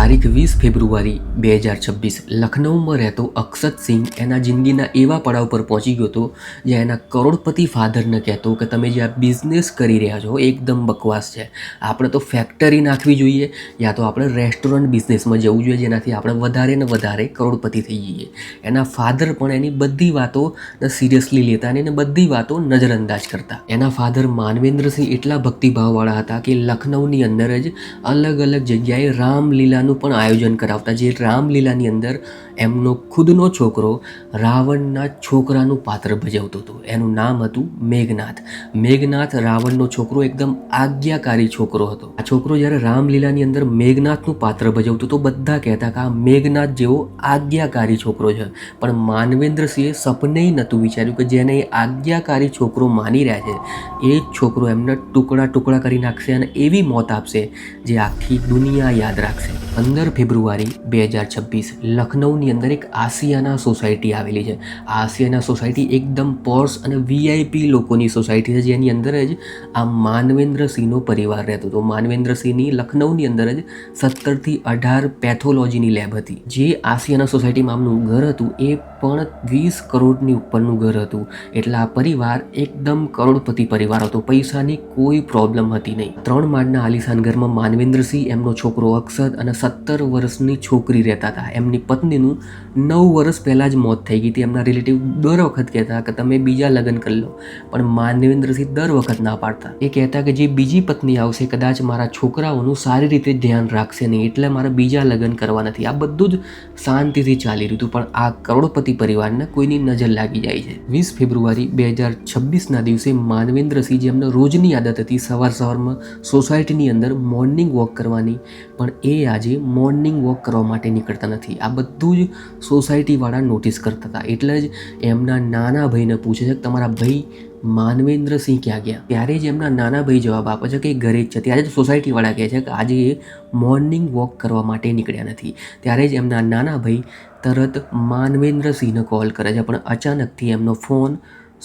તારીખ 20 ફેબ્રુઆરી 2026 લખનૌમાં રહેતો અક્ષત સિંહ એના જિંદગીના એવા પડાવ પર પહોંચી ગયો હતો જ્યાં એના કરોડપતિ ફાધરને કહેતો કે તમે જે આ બિઝનેસ કરી રહ્યા છો એકદમ બકવાસ છે. આપણે તો ફેક્ટરી નાખવી જોઈએ યા તો આપણે રેસ્ટોરન્ટ બિઝનેસમાં જવું જોઈએ જેનાથી આપણે વધારે ને વધારે કરોડપતિ થઈ જઈએ. એના ફાધર પણ એની બધી વાતોને સિરિયસલી લેતા અને એને બધી વાતો નજરઅંદાજ કરતા. એના ફાધર માનવેન્દ્રસિંહ એટલા ભક્તિભાવવાળા હતા કે લખનૌની અંદર જ અલગ અલગ જગ્યાએ રામલીલાનું પણ આયોજન કરાવતા. જે રામલીલાની અંદર એમનો ખુદનો છોકરો રાવણના છોકરાનું પાત્ર ભજવતો હતો. એનું નામ હતું મેઘનાથ. મેઘનાથ રાવણનો છોકરો એકદમ આજ્ઞાકારી છોકરો હતો. આ છોકરો જ્યારે રામલીલાની અંદર મેઘનાથનું પાત્ર ભજવતો તો બધા કહેતા કે આ મેઘનાથ જેવો આજ્ઞાકારી છોકરો છે. પણ માનવેન્દ્રસિંહે સપનેય નહોતું વિચાર્યું કે જેને એ આજ્ઞાકારી છોકરો માની રહ્યા છે એ જ છોકરો એમને ટુકડા ટુકડા કરી નાખશે અને એવી મોત આપશે જે આખી દુનિયા યાદ રાખશે. 15 ફેબ્રુઆરી 2026 લખનૌની અંદર એક આસિયાના સોસાયટી આવેલી છે. આ આસિયાના સોસાયટી એકદમ પોર્સ અને વીઆઈપી લોકોની સોસાયટી છે જેની અંદર જ આ માનવેન્દ્રસિંહનો પરિવાર રહેતો હતો. માનવેન્દ્રસિંહની લખનૌની અંદર જ 17 થી 18 પેથોલોજીની લેબ હતી. જે આસિયાના સોસાયટીમાં આમનું ઘર હતું એ પણ 20 કરોડની ઉપરનું ઘર હતું. એટલે આ પરિવાર એકદમ કરોડપતિ પરિવાર હતો. પૈસાની કોઈ પ્રોબ્લેમ હતી નહીં. 3 માળના આલિશાન ઘરમાં માનવેન્દ્રસિંહ, એમનો છોકરો અક્ષત અને 17 વર્ષની છોકરી રહેતા હતા. એમની પત્નીનું 9 વર્ષ પહેલાં જ મોત થઈ ગઈ હતી. એમના રિલેટિવ દર વખત કહેતા કે તમે બીજા લગ્ન કરી લો, પણ માનવેન્દ્રસિંહ દર વખત ના પાડતા. એ કહેતા કે જે બીજી પત્ની આવશે કદાચ મારા છોકરાઓનું સારી રીતે ધ્યાન રાખશે નહીં, એટલે મારે બીજા લગ્ન કરવા નથી. આ બધું જ શાંતિથી ચાલી રહ્યું હતું. પણ આ કરોડપતિ પરિવારને કોઈની નજર લાગી જાય છે. 20 ફેબ્રુઆરી 2026ના દિવસે માનવેન્દ્રસિંહ, જે એમને રોજની આદત હતી સવારમાં સોસાયટીની અંદર મોર્નિંગ વોક કરવાની, પણ એ આજે મોર્નિંગ વોક કરવા માટે નીકળતા નથી. આ બધું જ સોસાયટીવાળા નોટિસ કરતા હતા. એટલે જ એમના નાના ભાઈને પૂછે છે કે તમારા ભાઈ માનવેન્દ્રસિંહ ક્યાં ગયા? ત્યારે જ એમના નાના ભાઈ જવાબ આપે છે કે એ ઘરે જ છે. ત્યારે જ સોસાયટીવાળા કહે છે કે આજે એ મોર્નિંગ વોક કરવા માટે નીકળ્યા નથી. ત્યારે જ એમના નાના ભાઈ તરત માનવેન્દ્રસિંહને કોલ કરે છે, પણ અચાનકથી એમનો ફોન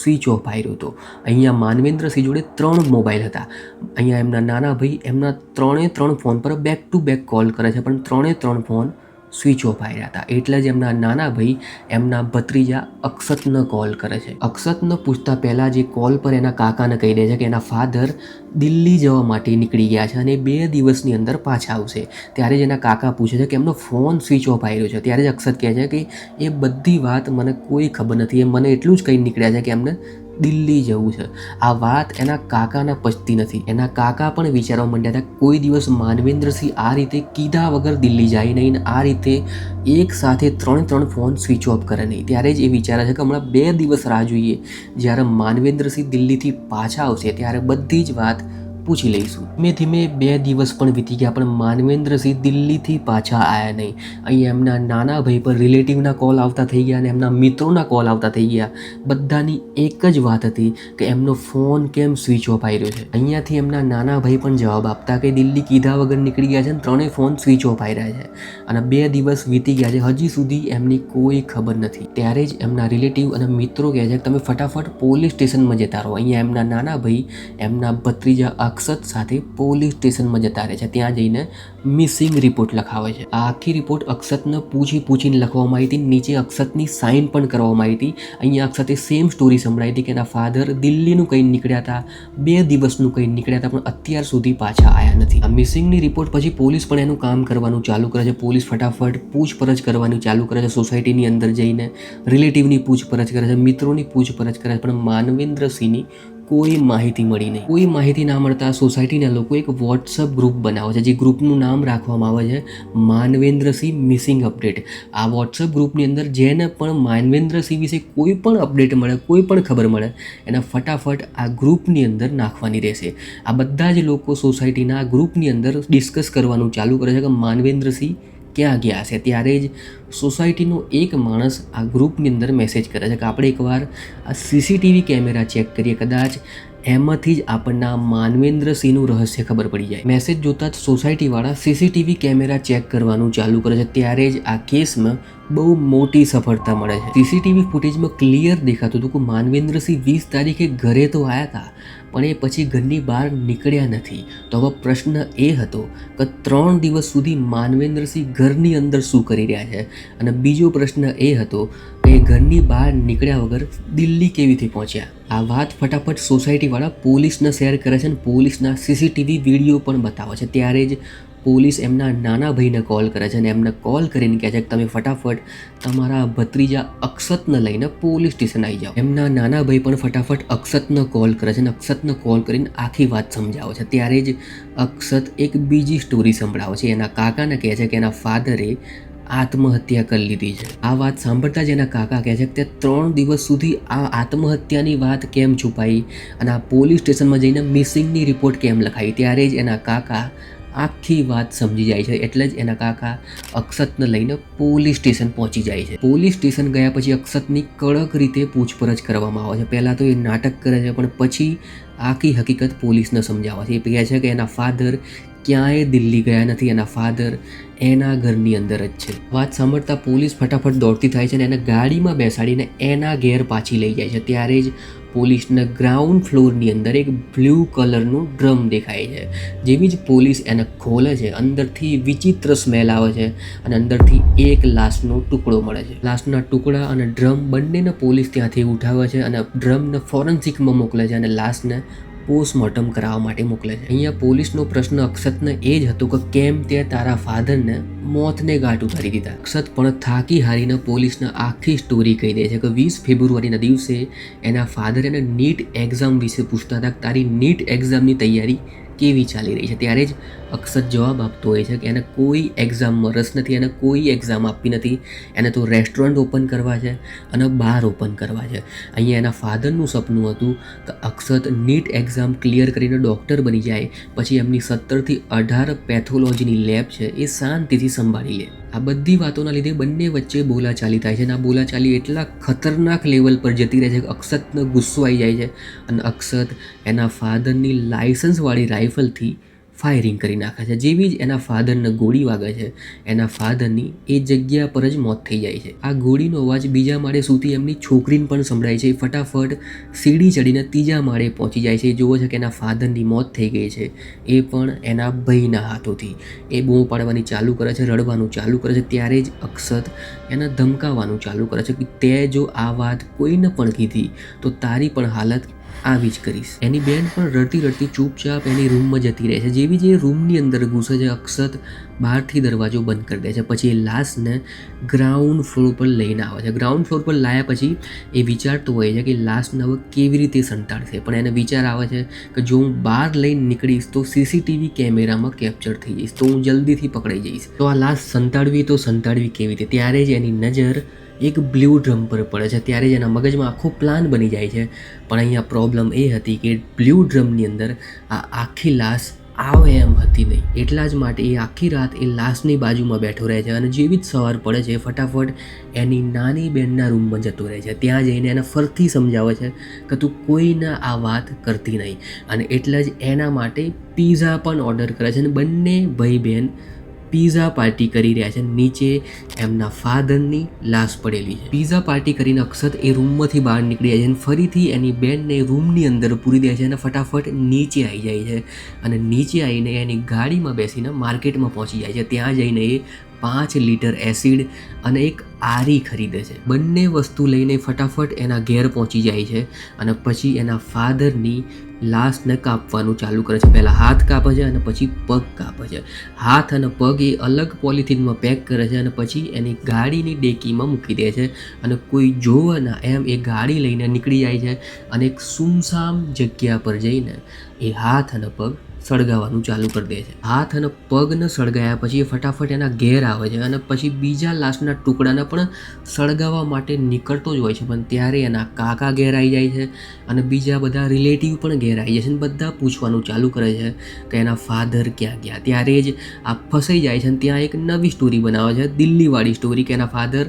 સ્વિચ ઓફ આવ્યો હતો. અહીંયા માનવેન્દ્રસિંહ જોડે 3 મોબાઈલ હતા. અહીંયા એમના નાના ભાઈ એમના 3 ફોન પર બેક ટુ બેક કોલ કરે છે, પણ 3 ફોન સ્વિચ ઓફ આવ્યા હતા. એટલે જ એમના નાના ભાઈ એમના ભત્રીજા અક્ષતને કોલ કરે છે. અક્ષતને પૂછતા પહેલાં જે કોલ પર એના કાકાને કહી દે છે કે એના ફાધર દિલ્હી જવા માટે નીકળી ગયા છે અને 2 દિવસની અંદર પાછા આવશે. ત્યારે જ એના કાકા પૂછે છે કે એમનો ફોન સ્વિચ ઓફ આવ્યો છે. ત્યારે જ અક્ષત કહે છે કે એ બધી વાત મને કોઈ ખબર નથી, એ મને એટલું જ કહી નીકળ્યા છે કે એમને દિલ્હી જવું છે. આ વાત એના કાકાના પચતી નથી. એના કાકા પણ વિચારવા માંડ્યા હતા કોઈ દિવસ માનવેન્દ્રસિંહ આ રીતે કીધા વગર દિલ્હી જાય નહીં, આ રીતે એક સાથે 3 ફોન સ્વિચ ઓફ કરે નહીં. ત્યારે જ એ વિચારે છે કે હમણાં 2 દિવસ રાહ જોઈએ, જ્યારે માનવેન્દ્રસિંહ દિલ્હીથી પાછા આવશે ત્યારે બધી જ વાત પૂછી લઈશું. ધીમે ધીમે 2 દિવસ પણ વીતી ગયા, પણ માનવેન્દ્રસિંહ દિલ્હીથી પાછા આવ્યા નહીં. અહીં એમના નાના ભાઈ પર રિલેટિવના કોલ આવતા થઈ ગયા અને એમના મિત્રોના કોલ આવતા થઈ ગયા. બધાની એક જ વાત હતી કે એમનો ફોન કેમ સ્વિચ ઓફ આવી રહ્યો છે. અહીંયાથી એમના નાના ભાઈ પણ જવાબ આપતા કે દિલ્હી કીધા વગર નીકળી ગયા છે અને 3 ફોન સ્વિચ ઓફ આવી રહ્યા છે અને 2 દિવસ વીતી ગયા છે, હજી સુધી એમની કોઈ ખબર નથી. ત્યારે જ એમના રિલેટિવ અને મિત્રો કહે છે કે તમે ફટાફટ પોલીસ સ્ટેશનમાં જતા રહો. અહીંયા એમના નાના ભાઈ એમના ભત્રીજા અક્ષત સાથે પોલીસ સ્ટેશનમાં જતા રહે છે. ત્યાં જઈને મિસિંગ રિપોર્ટ લખાવે છે. આ આખી રિપોર્ટ અક્ષતને પૂછીને લખવામાં આવી હતી. નીચે અક્ષતની સાઇન પણ કરવામાં આવી હતી. અહીંયા અક્ષતે સેમ સ્ટોરી સંભળાવી હતી કે એના ફાધર દિલ્હીનું કંઈ નીકળ્યા હતા, 2 દિવસનું કંઈ નીકળ્યા હતા, પણ અત્યાર સુધી પાછા આવ્યા નથી. આ મિસિંગની રિપોર્ટ પછી પોલીસ પણ એનું કામ કરવાનું ચાલુ કરે છે. પોલીસ ફટાફટ પૂછપરછ કરવાની ચાલુ કરે છે. સોસાયટીની અંદર જઈને રિલેટિવની પૂછપરછ કરે છે, મિત્રોની પૂછપરછ કરે છે, પણ માનવેન્દ્રસિંહની કોઈ માહિતી મળી નહીં. કોઈ માહિતી ના મળતા સોસાયટીના લોકો એક વોટ્સઅપ ગ્રુપ બનાવે છે. જે ગ્રુપનું નામ રાખવામાં આવે છે માનવેન્દ્રસિંહ મિસિંગ અપડેટ. આ વોટ્સઅપ ગ્રુપની અંદર જેને પણ માનવેન્દ્રસિંહ વિશે કોઈ પણ અપડેટ મળે, કોઈ પણ ખબર મળે, એને ફટાફટ આ ગ્રુપની અંદર નાખવાની રહેશે. આ બધા જ લોકો સોસાયટીના આ ગ્રુપની અંદર ડિસ્કસ કરવાનું ચાલુ કરે છે કે માનવેન્દ્રસિંહ ક્યાં ગયા છે. ત્યારે જ સોસાયટીનો એક માણસ આ ગ્રુપની અંદર મેસેજ કરે છે કે આપણે એકવાર આ સીસીટીવી કેમેરા ચેક કરીએ, કદાચ એમાંથી જ આપણને આ માનવેન્દ્રસિંહનું રહસ્ય ખબર પડી જાય. મેસેજ જોતાં જ સોસાયટીવાળા સીસીટીવી કેમેરા ચેક કરવાનું ચાલુ કરે છે. ત્યારે જ આ કેસમાં બહુ મોટી સફળતા મળે છે. સીસીટીવી ફૂટેજમાં ક્લિયર દેખાતું હતું કે માનવેન્દ્રસિંહ 20 તારીખે ઘરે તો આવ્યા હતા, પણ એ પછી ઘરની બહાર નીકળ્યા નથી. તો હવે પ્રશ્ન એ હતો કે 3 દિવસ સુધી માનવેન્દ્રસિંહ ઘરની અંદર શું કરી રહ્યા છે, અને બીજો પ્રશ્ન એ હતો કે ઘરની બહાર નીકળ્યા વગર દિલ્હી કેવી રીતે પહોંચ્યા. આ વાત ફટાફટ સોસાયટીવાળા પોલીસને શેર કરે છે અને પોલીસના સીસીટીવી વિડીયો પણ બતાવે છે. ત્યારે જ પોલીસ એમના નાના ભાઈને કોલ કરે છે અને એમને કોલ કરીને કહે છે કે તમે ફટાફટ તમારા ભત્રીજા અક્ષતને લઈને પોલીસ સ્ટેશન આવી જાઓ. એમના નાના ભાઈ પણ ફટાફટ અક્ષતને કોલ કરે છે અને અક્ષતને કોલ કરીને આખી વાત સમજાવે છે. ત્યારે જ અક્ષત એક બીજી સ્ટોરી સંભળાવે છે. એના કાકાને કહે છે કે એના ફાધરે આત્મહત્યા કરી લીધી છે. આ વાત સાંભળતા જ એના કાકા કહે છે કે તે 3 દિવસ સુધી આ આત્મહત્યાની વાત કેમ છુપાઈ અને આ પોલીસ સ્ટેશનમાં જઈને મિસિંગની રિપોર્ટ કેમ લખાઈ. ત્યારે જ એના કાકા આખી વાત સમજી જાય છે. એટલે જ એના કાકા અક્ષતને લઈને પોલીસ સ્ટેશન પહોંચી જાય છે. પોલીસ સ્ટેશન ગયા પછી અક્ષતની કડક રીતે પૂછપરછ કરવામાં આવે છે. પહેલાં તો એ નાટક કરે છે, પણ પછી આખી હકીકત પોલીસને સમજાવે છે. એ કહે છે કે એના ફાધર ક્યાંય દિલ્હી ગયા નથી, એના ફાધર એના ઘરની અંદર જ છે. વાત સાંભળતા પોલીસ ફટાફટ દોડતી થાય છે અને એને ગાડીમાં બેસાડીને એના ઘેર પાછી લઈ જાય છે. ત્યારે જ પોલીસને ગ્રાઉન્ડ ફ્લોરની અંદર એક બ્લુ કલરનું ડ્રમ દેખાય છે. જેવી જ પોલીસ એને ખોલે છે, અંદરથી વિચિત્ર સ્મેલ આવે છે અને અંદરથી એક લાશનો ટુકડો મળે છે. લાશના ટુકડા અને ડ્રમ બંનેને પોલીસ ત્યાંથી ઉઠાવે છે અને ડ્રમને ફોરેન્સિકમાં મોકલે છે અને લાશને પોસ્ટમોર્ટમ કરાવવા માટે મોકલે છે. અહીંયા પોલીસનો પ્રશ્ન અક્ષતને એ જ હતો કે કેમ તે તારા ફાધરને મોતને ગાંઠ ઉતારી દીધા. અક્ષત પણ થાકી હારીને પોલીસને આખી સ્ટોરી કહી દે છે કે 20 ફેબ્રુઆરીના દિવસે એના ફાધર એને નીટ એક્ઝામ વિશે પૂછતા હતા કે તારી નીટ એક્ઝામની તૈયારી કેવી ચાલી રહી છે. ત્યારે જ અક્ષત જવાબ આપતો હોય છે કે એને કોઈ એક્ઝામમાં રસ નથી, એને કોઈ એક્ઝામ આપવી નથી, એને તો રેસ્ટોરન્ટ ઓપન કરવા છે અને બાર ઓપન કરવા છે. અહીંયા એના ફાધરનું સપનું હતું કે અક્ષત નીટ એક્ઝામ ક્લિયર કરીને ડૉક્ટર બની જાય, પછી એમની 17 થી 18 પેથોલોજીની લેબ છે એ શાંતિથી સંભાળી લે. આ બધી વાતોના લીધે બંને વચ્ચે બોલાચાલી થાય છે અને આ બોલાચાલી એટલા ખતરનાક લેવલ પર જતી રહે છે કે અક્ષતને ગુસ્સો આવી જાય છે અને અક્ષત એના ફાધરની લાઇસન્સવાળી રાઇફલથી ફાયરિંગ કરી નાખે છે. જેવી જ એના ફાધરને ગોળી વાગે છે, એના ફાધરની એ જગ્યા પર જ મોત થઈ જાય છે. આ ગોળીનો અવાજ બીજા માળે સુધી એમની છોકરીને પણ સંભળાય છે. એ ફટાફટ સીડી ચડીને 3જા માળે પહોંચી જાય છે. એ જુએ છે કે એના ફાધરની મોત થઈ ગઈ છે, એ પણ એના ભાઈના હાથોથી. એ બૂમ પાડવાની ચાલુ કરે છે, રડવાનું ચાલુ કરે છે. ત્યારે જ અક્ષત એને ધમકાવવાનું ચાલુ કરે છે કે તે જો આ વાત કોઈને પણ કીધી તો તારી પણ હાલત આવી જ કરીશ. એની બેન પણ રડતી રડતી ચૂપચાપ એની રૂમમાં જતી રહે છે. જેવી જે રૂમની અંદર ઘૂસે છે, અક્ષત બહારથી દરવાજો બંધ કરી દે છે. પછી એ લાશને ગ્રાઉન્ડ ફ્લોર પર લઈને આવે છે. ગ્રાઉન્ડ ફ્લોર પર લાવ્યા પછી એ વિચારતો હોય છે કે લાશને હવે કેવી રીતે સંતાડશે, પણ એને વિચાર આવે છે કે જો હું બહાર લઈને નીકળીશ તો સીસીટીવી કેમેરામાં કેપ્ચર થઈ જઈશ, તો હું જલ્દીથી પકડાઈ જઈશ. તો આ લાશ સંતાડવી તો સંતાડવી કેવી રીતે? ત્યારે જ એની નજર એક બ્લુ ડ્રમ પર પડે છે. ત્યારે જ એના મગજમાં આખો પ્લાન બની જાય છે. પણ અહીંયા પ્રોબ્લેમ એ હતી કે બ્લુ ડ્રમની અંદર આ આખી લાશ આવે એમ હતી નહીં. એટલા જ માટે એ આખી રાત એ લાશની બાજુમાં બેઠો રહે છે અને જેવી જ સવાર પડે છે ફટાફટ એની નાની બહેનના રૂમમાં જતો રહે છે. ત્યાં જઈને એને ફરીથી સમજાવે છે કે તું કોઈને આ વાત કરતી નહીં, અને એટલે જ એના માટે પીઝા પણ ઓર્ડર કરે છે અને બંને ભાઈ બહેન પીઝા પાર્ટી કરી રહ્યા છે. નીચે એમના ફાધરની લાશ પડેલી છે. પીઝા પાર્ટી કરીને અક્ષત એ રૂમમાંથી બહાર નીકળી જાય છે અને ફરીથી એની બેનને રૂમની અંદર પૂરી દે છે અને ફટાફટ નીચે આવી જાય છે અને નીચે આવીને એની ગાડીમાં બેસીને માર્કેટમાં પહોંચી જાય છે. ત્યાં જઈને એ 5 લીટર એસિડ અને એક આરી ખરીદે છે. બંને વસ્તુ લઈને ફટાફટ એના ઘેર પહોંચી જાય છે અને પછી એના ફાધરની લાશને કાપવાનું ચાલુ કરે છે. પહેલાં હાથ કાપે છે અને પછી પગ કાપે છે. હાથ અને પગ એ અલગ પોલિથીનમાં પેક કરે છે અને પછી એની ગાડીની ડેકીમાં મૂકી દે છે અને કોઈ જોવે ના એમ એ ગાડી લઈને નીકળી જાય છે અને એક સુમસામ જગ્યા પર જઈને એ હાથ અને પગ સળગાવવાનું ચાલુ કરી દે છે. હાથ અને પગને સળગાવ્યા પછી એ ફટાફટ એના ઘેર આવે છે અને પછી બીજા લાશના ટુકડાને પણ સળગાવવા માટે નીકળતો જ હોય છે. પણ ત્યારે એના કાકા ઘેર આવી જાય છે અને બીજા બધા રિલેટિવ પણ ઘેર આવી જાય છે અને બધા પૂછવાનું ચાલુ કરે છે કે એના ફાધર ક્યાં ગયા. ત્યારે જ આ ફસાઈ જાય છે અને ત્યાં એક નવી સ્ટોરી બનાવે છે, દિલ્હીવાળી સ્ટોરી, કે એના ફાધર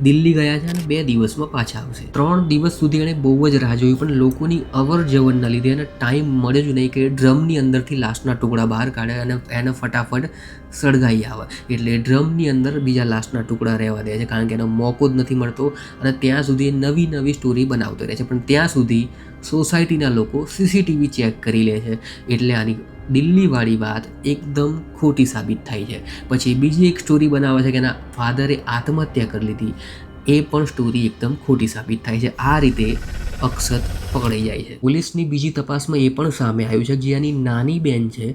દિલ્હી ગયા છે અને 2 દિવસમાં પાછા આવશે. 3 દિવસ સુધી એણે બહુ જ રાહ જોઈ, પણ લોકોની અવર જવરના લીધે એને ટાઈમ મળ્યો જ નહીં કે ડ્રમની અંદરથી લાશના ટુકડા બહાર કાઢે અને એને ફટાફટ સળગાઈ આવે. એટલે ડ્રમની અંદર બીજા લાશના ટુકડા રહેવા દે છે, કારણ કે એનો મોકો જ નથી મળતો અને ત્યાં સુધી નવી નવી સ્ટોરી બનાવતો રહે છે. પણ ત્યાં સુધી સોસાયટીના લોકો સીસીટીવી ચેક કરી લે છે, એટલે આની દિલ્હીવાળી વાત એકદમ ખોટી સાબિત થાય છે. પછી બીજી એક સ્ટોરી બનાવે છે કે એના ફાધરે આત્મહત્યા કરી લીધી, એ પણ સ્ટોરી એકદમ ખોટી સાબિત થાય છે. આ રીતે અક્ષત પકડાઈ જાય છે. પોલીસની બીજી તપાસમાં એ પણ સામે આવ્યું છે કે જે એની નાની બેન છે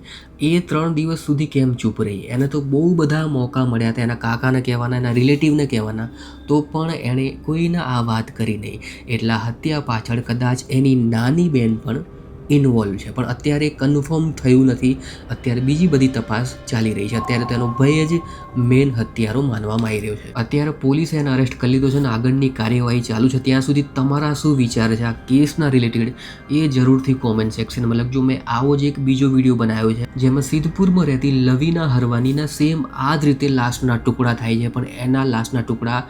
એ 3 દિવસ સુધી કેમ ચૂપ રહી. એને તો બહુ બધા મોકા મળ્યા હતા, એના કાકાને કહેવાના, એના રિલેટિવને કહેવાના, તો પણ એણે કોઈને આ વાત કરી નહીં. એટલે હત્યા પાછળ કદાચ એની નાની બેન પણ ઇન્વોલ્વ છે, પણ અત્યારે કન્ફર્મ થયું નથી. અત્યારે બીજી બધી તપાસ ચાલી રહી છે. અત્યારે તેનો ભય જ મેન હત્યારો માનવામાં આવી રહ્યો છે. અત્યારે પોલીસે એને અરેસ્ટ કરી લીધો છે અને આગળની કાર્યવાહી ચાલુ છે. ત્યાં સુધી તમારા શું વિચાર છે આ કેસના રિલેટેડ એ જરૂરથી કોમેન્ટ સેક્શનમાં લખજો. મેં આવો જ એક બીજો વિડીયો બનાવ્યો છે જેમાં સિદ્ધપુરમાં રહેતી લવીના હરવાનીના સેમ આ જ રીતે લાશના ટુકડા થાય છે, પણ એના લાશના ટુકડા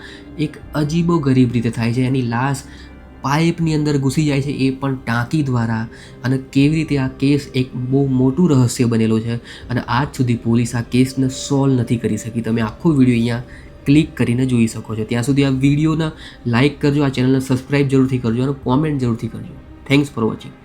એક અજીબો ગરીબ રીતે થાય છે. એની લાશ પાઇપની અંદર ઘૂસી જાય છે, એ પણ ટાંકી દ્વારા. અને કેવી રીતે આ કેસ એક બહુ મોટું રહસ્ય બનેલો છે અને આજ સુધી પોલીસ આ કેસને સોલ્વ નથી કરી શકી. તમે આખો વિડીયો અહીંયા ક્લિક કરીને જોઈ શકો છો. ત્યાં સુધી આ વિડીયોના લાઇક કરજો, આ ચેનલને સબસ્ક્રાઈબ જરૂરથી કરજો અને કોમેન્ટ જરૂરથી કરજો. Thanks for watching.